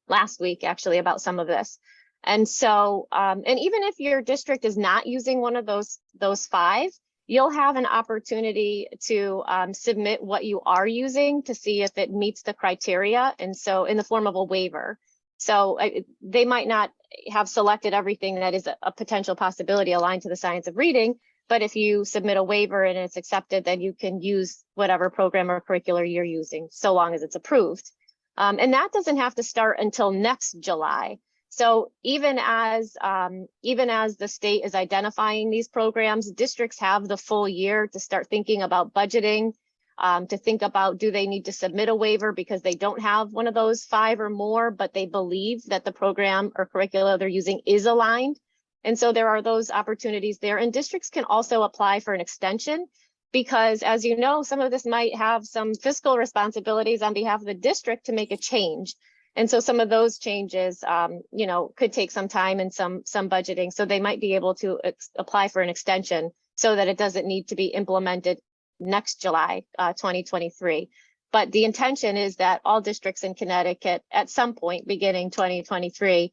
last week actually about some of this. And so, and even if your district is not using one of those 5, you'll have an opportunity to submit what you are using to see if it meets the criteria. And so in the form of a waiver. So they might not have selected everything that is a potential possibility aligned to the science of reading, but if you submit a waiver and it's accepted, then you can use whatever program or curricular you're using, so long as it's approved. And that doesn't have to start until next July. So even as the state is identifying these programs, districts have the full year to start thinking about budgeting, to think about, do they need to submit a waiver because they don't have one of those 5 or more, but they believe that the program or curricula they're using is aligned. And so there are those opportunities there. And districts can also apply for an extension because, as you know, some of this might have some fiscal responsibilities on behalf of the district to make a change. And so some of those changes, you know, could take some time and some budgeting. So they might be able to apply for an extension so that it doesn't need to be implemented next July 2023. But the intention is that all districts in Connecticut at some point beginning 2023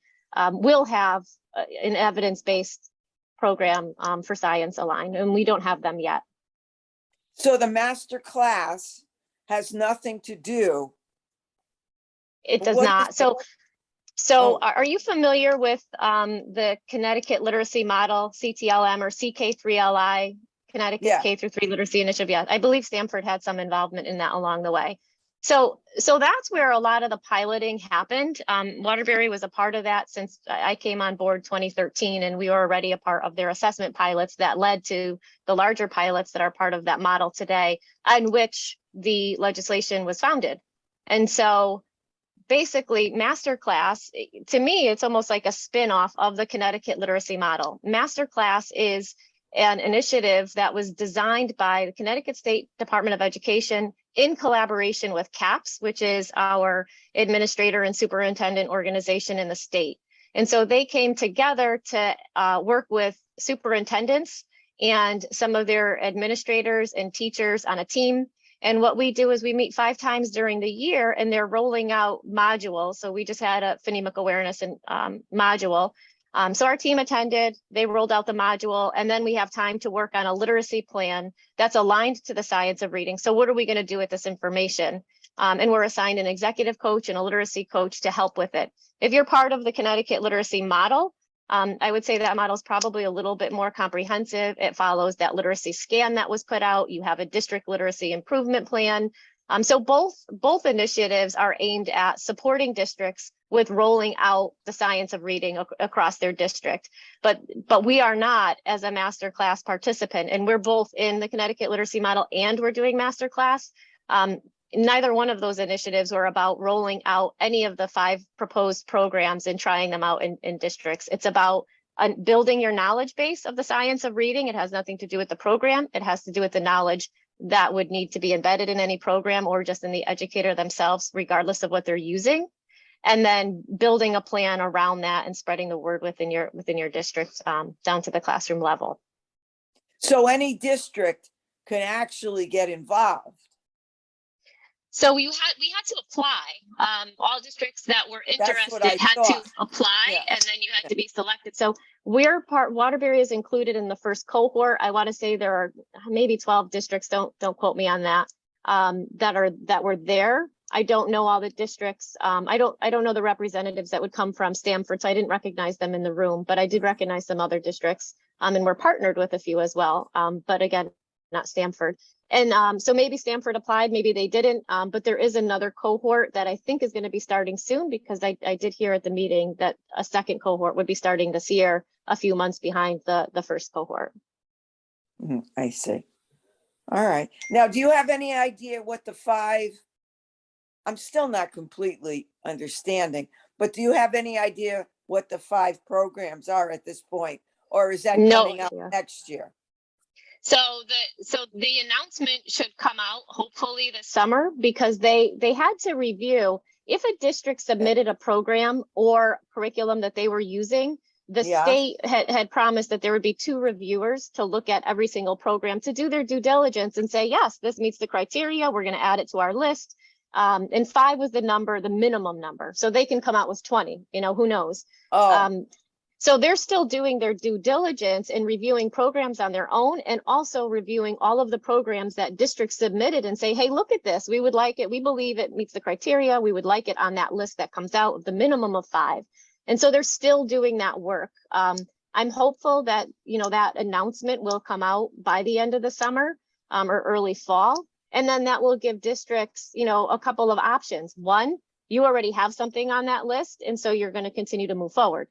will have an evidence-based program for science aligned, and we don't have them yet. So the master class has nothing to do. It does What not. is So Oh. are you familiar with the Connecticut Literacy Model, CTLM or CK3LI, Connecticut Yeah. K through 3 Literacy Initiative? Yeah, I believe Stanford had some involvement in that along the way. So that's where a lot of the piloting happened. Waterbury was a part of that since I came on board 2013, and we were already a part of their assessment pilots that led to the larger pilots that are part of that model today, on which the legislation was founded. And so basically, Masterclass, to me, it's almost like a spin-off of the Connecticut Literacy Model. Masterclass is an initiative that was designed by the Connecticut State Department of Education in collaboration with CAPS, which is our administrator and superintendent organization in the state. And so they came together to work with superintendents and some of their administrators and teachers on a team. And what we do is we meet 5 times during the year, and they're rolling out modules. So we just had a phonemic awareness and module. So our team attended, they rolled out the module, and then we have time to work on a literacy plan that's aligned to the science of reading. So what are we going to do with this information? And we're assigned an executive coach and a literacy coach to help with it. If you're part of the Connecticut Literacy Model, I would say that model is probably a little bit more comprehensive. It follows that literacy scan that was put out. You have a district literacy improvement plan. So both initiatives are aimed at supporting districts with rolling out the science of reading across their district. But we are not as a masterclass participant, and we're both in the Connecticut Literacy Model and we're doing masterclass. Neither one of those initiatives were about rolling out any of the 5 proposed programs and trying them out in districts. It's about building your knowledge base of the science of reading. It has nothing to do with the program. It has to do with the knowledge that would need to be embedded in any program or just in the educator themselves, regardless of what they're using. And then building a plan around that and spreading the word within your district down to the classroom level. So any district can actually get involved. So we had to apply. All districts that were what interested I had thought. to apply, Yeah. and then you had to be selected. So Waterbury is included in the first cohort. I want to say there are maybe 12 districts. Don't quote me on that. That were there. I don't know all the districts. I don't know the representatives that would come from Stanford, so I didn't recognize them in the room, but I did recognize some other districts, and we're partnered with a few as well. But again, not Stanford. And so maybe Stanford applied, maybe they didn't, but there is another cohort that I think is going to be starting soon, because I did hear at the meeting that a second cohort would be starting this year, a few months behind the first cohort. I see. All right. Now, do you have any idea what the 5, I'm still not completely understanding, but do you have any idea what the 5 programs are at this point? Or is that No coming out idea. next year? So the announcement should come out hopefully this summer, because they had to review if a district submitted a program or curriculum that they were using. The Yeah. state had promised that there would be 2 reviewers to look at every single program to do their due diligence and say, yes, this meets the criteria. We're going to add it to our list. And 5 was the number, the minimum number. So they can come out with 20, who knows? Oh, So they're still doing their due diligence and reviewing programs on their own, and also reviewing all of the programs that districts submitted and say, hey, look at this. We would like it. We believe it meets the criteria. We would like it on that list that comes out of the minimum of 5. And so they're still doing that work. I'm hopeful that, that announcement will come out by the end of the summer or early fall. And then that will give districts, a couple of options. 1, you already have something on that list, and so you're going to continue to move forward.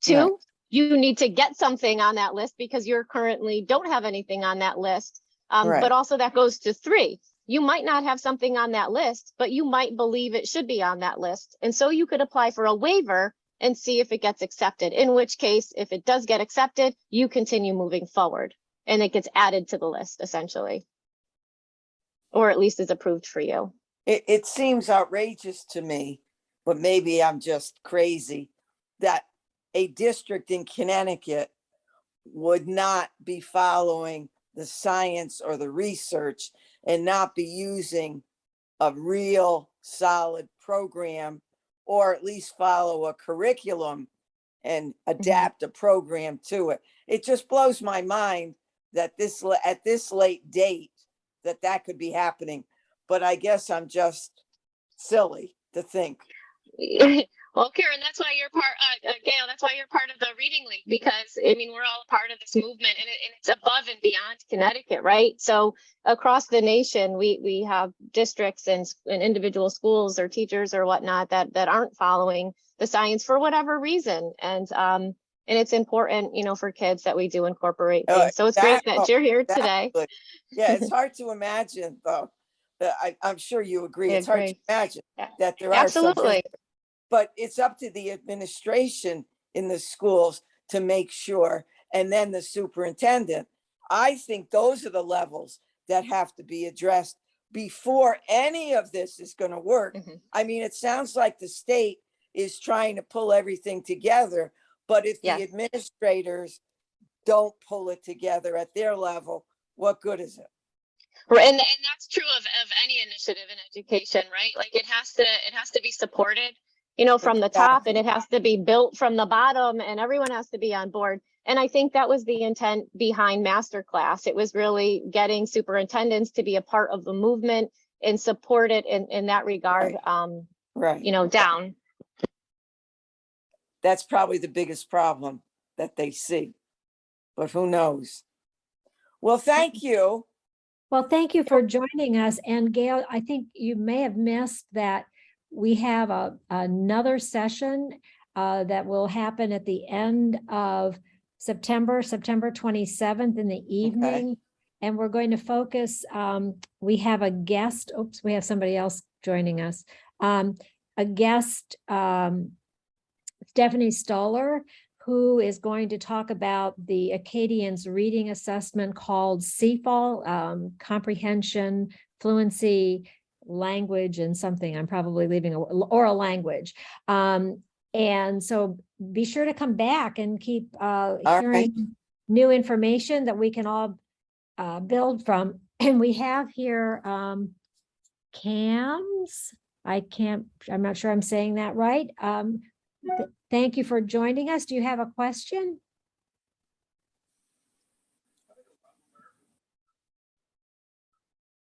2, Right. you need to get something on that list because you're currently don't have anything on that list. Right. But also that goes to 3. You might not have something on that list, but you might believe it should be on that list. And so you could apply for a waiver and see if it gets accepted, in which case, if it does get accepted, you continue moving forward and it gets added to the list essentially, or at least is approved for you. it seems outrageous to me, but maybe I'm just crazy, that a district in Connecticut would not be following the science or the research and not be using a real solid program, or at least follow a curriculum and adapt a program to it. It just blows my mind that at this late date that could be happening. But I guess I'm just silly to think. Well, Karen, that's why you're Gail, that's why you're part of the Reading League, because we're all a part of this movement, and it's above and beyond Connecticut, right? So across the nation, we have districts and individual schools or teachers or whatnot that aren't following the science for whatever reason. And it's important, for kids that we do incorporate things. So it's great that you're here today. Exactly. Yeah, it's hard to imagine though. I'm sure you agree. I It's hard to agree. imagine Yeah. that there are some Absolutely. things, but it's up to the administration in the schools to make sure, and then the superintendent. I think those are the levels that have to be addressed before any of this is going to work. Mhm. I mean, it sounds like the state is trying to pull everything together, but if Yes. the administrators don't pull it together at their level, what good is it? Right, and that's true of any initiative in education, right? Like it has to be supported, from the top, and it has to be built from the bottom, and everyone has to be on board. And I think that was the intent behind Masterclass. It was really getting superintendents to be a part of the movement and support it in that regard. Right. Down. That's probably the biggest problem that they see, but who knows? Well, thank you. Well, thank you for joining us. And Gail, I think you may have missed that we have another session that will happen at the end of September 27th in the evening. And we're going to focus, we have a guest, oops, we have somebody else joining us. A guest, Stephanie Stoller, who is going to talk about the Acadians reading assessment called CFAL, comprehension, fluency, language, and something I'm probably leaving, oral language. And so be sure to come back and keep hearing new information that we can all build from. And we have here CAMS. I'm not sure I'm saying that right. Thank you for joining us. Do you have a question?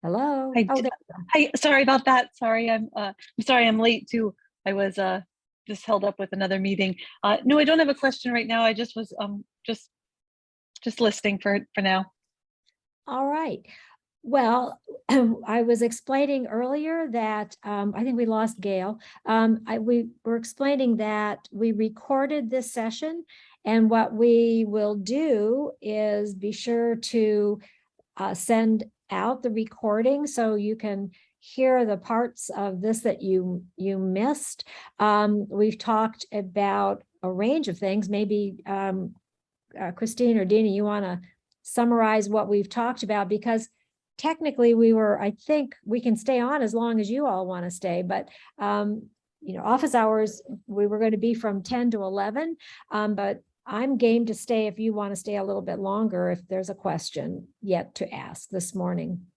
Hello? Hi, Oh, Hi, sorry about that. Sorry, I'm sorry I'm late too. I was just held up with another meeting. No, I don't have a question right now. I just was just listening for now. all right. Well, I was explaining earlier that I think we lost Gail. We were explaining that we recorded this session, and what we will do is be sure to send out the recording so you can hear the parts of this that you missed. We've talked about a range of things. Maybe Christine or Dina, you want to summarize what we've talked about, because technically I think we can stay on as long as you all want to stay, but office hours, we were going to be from 10 to 11, but I'm game to stay if you want to stay a little bit longer, if there's a question yet to ask this morning.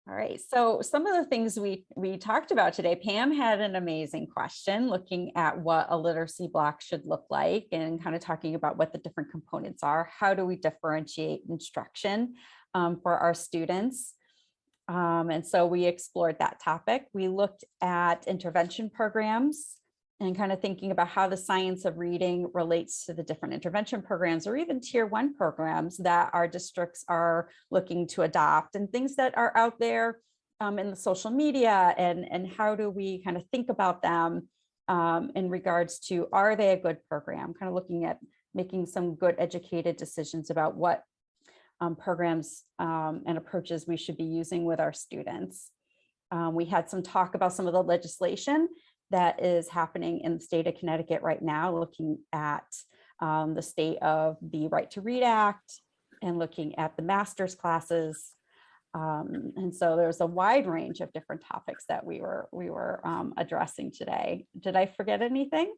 All right, so some of the things we talked about today, Pam had an amazing question looking at what a literacy block should look like and kind of talking about what the different components are. How do we differentiate instruction for our students? And so we explored that topic. We looked at intervention programs and kind of thinking about how the science of reading relates to the different intervention programs or even tier 1 programs that our districts are looking to adopt, and things that are out there in the social media, and how do we kind of think about them in regards to, are they a good program? Kind of looking at making some good educated decisions about what programs and approaches we should be using with our students. We had some talk about some of the legislation that is happening in the state of Connecticut right now, looking at the state of the Right to Read Act and looking at the master's classes. And so there's a wide range of different topics that we were addressing today. Did I forget anything?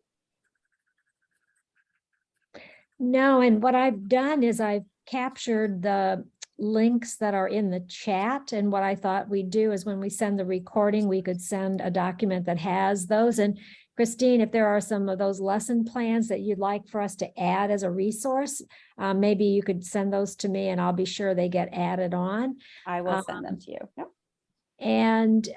No, and what I've done is I've captured the links that are in the chat. And what I thought we'd do is when we send the recording, we could send a document that has those. And Christine, if there are some of those lesson plans that you'd like for us to add as a resource, maybe you could send those to me and I'll be sure they get added on. I will send them to you. Yep. And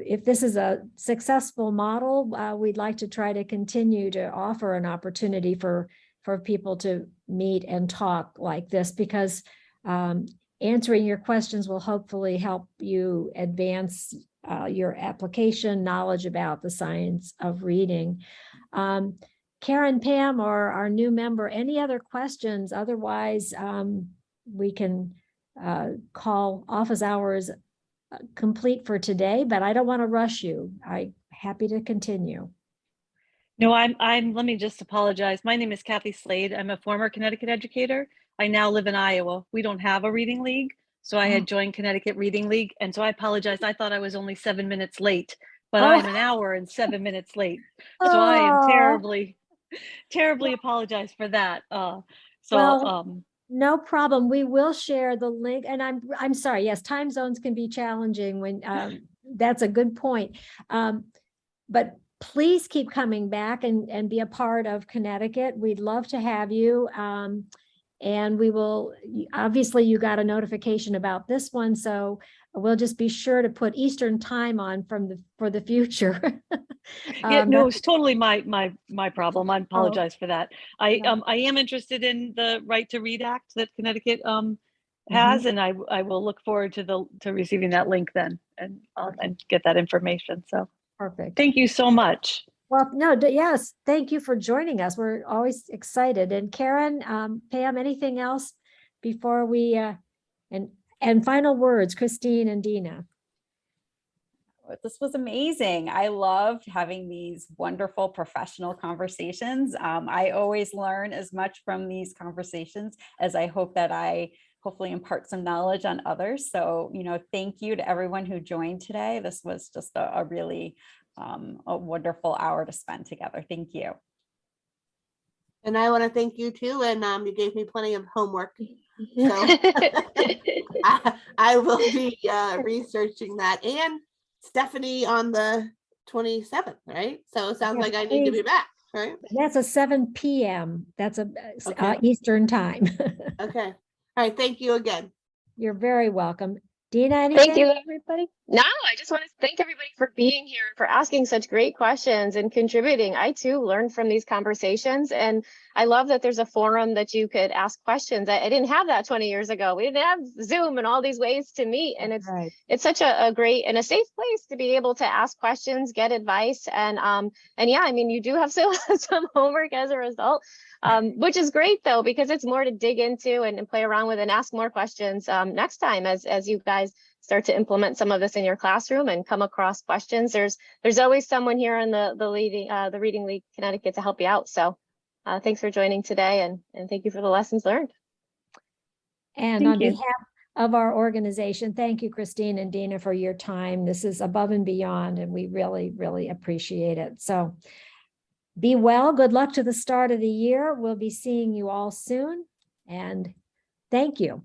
if this is a successful model, we'd like to try to continue to offer an opportunity for people to meet and talk like this, because answering your questions will hopefully help you advance your application knowledge about the science of reading. Karen, Pam, or our new member, any other questions? Otherwise, we can call office hours complete for today, but I don't want to rush you. I'm happy to continue. No, let me just apologize. My name is Kathy Slade. I'm a former Connecticut educator. I now live in Iowa. We don't have a reading league. So I had joined Connecticut Reading League. And so I apologize. I thought I was only 7 minutes late, but I'm an hour and 7 minutes late. So I am terribly apologize for that. No problem. We will share the link. And I'm sorry. Yes, time zones can be challenging when that's a good point. But please keep coming back and be a part of Connecticut. We'd love to have you. And we will, obviously you got a notification about this one, so we'll just be sure to put Eastern time on for the future. Yeah, no, it's totally my problem. I apologize for that. I am interested in the Right to Read Act that Connecticut has, and I will look forward to receiving that link then and get that information. So perfect. Thank you so much. Well, no, yes, thank you for joining us. We're always excited. And Karen, Pam, anything else before we, and final words, Christine and Dina? This was amazing. I loved having these wonderful professional conversations. I always learn as much from these conversations as I hope that I hopefully impart some knowledge on others. So, thank you to everyone who joined today. This was just a really a wonderful hour to spend together. Thank you. And I want to thank you too. And you gave me plenty of homework. So I will be researching that. And Stephanie on the 27th, right? So it sounds like I need to be back, right? That's a 7 p.m. That's Okay. Eastern time. Okay. All right. Thank you again. You're very welcome. Dina, anything? Thank you, everybody. No, I just want to thank everybody for being here, for asking such great questions and contributing. I too learned from these conversations, and I love that there's a forum that you could ask questions. I didn't have that 20 years ago. We didn't have Zoom and all these ways to meet, and it's such a great and a safe place to be able to ask questions, get advice, and yeah, I mean, you do have some homework as a result. Which is great though, because it's more to dig into and play around with and ask more questions next time as you guys start to implement some of this in your classroom and come across questions. There's always someone here in the Reading League Connecticut to help you out. So thanks for joining today, and thank you for the lessons learned. And Thank on you. behalf of our organization, thank you, Christine and Dina, for your time. This is above and beyond, and we really, really appreciate it. So be well. Good luck to the start of the year. We'll be seeing you all soon. And thank you.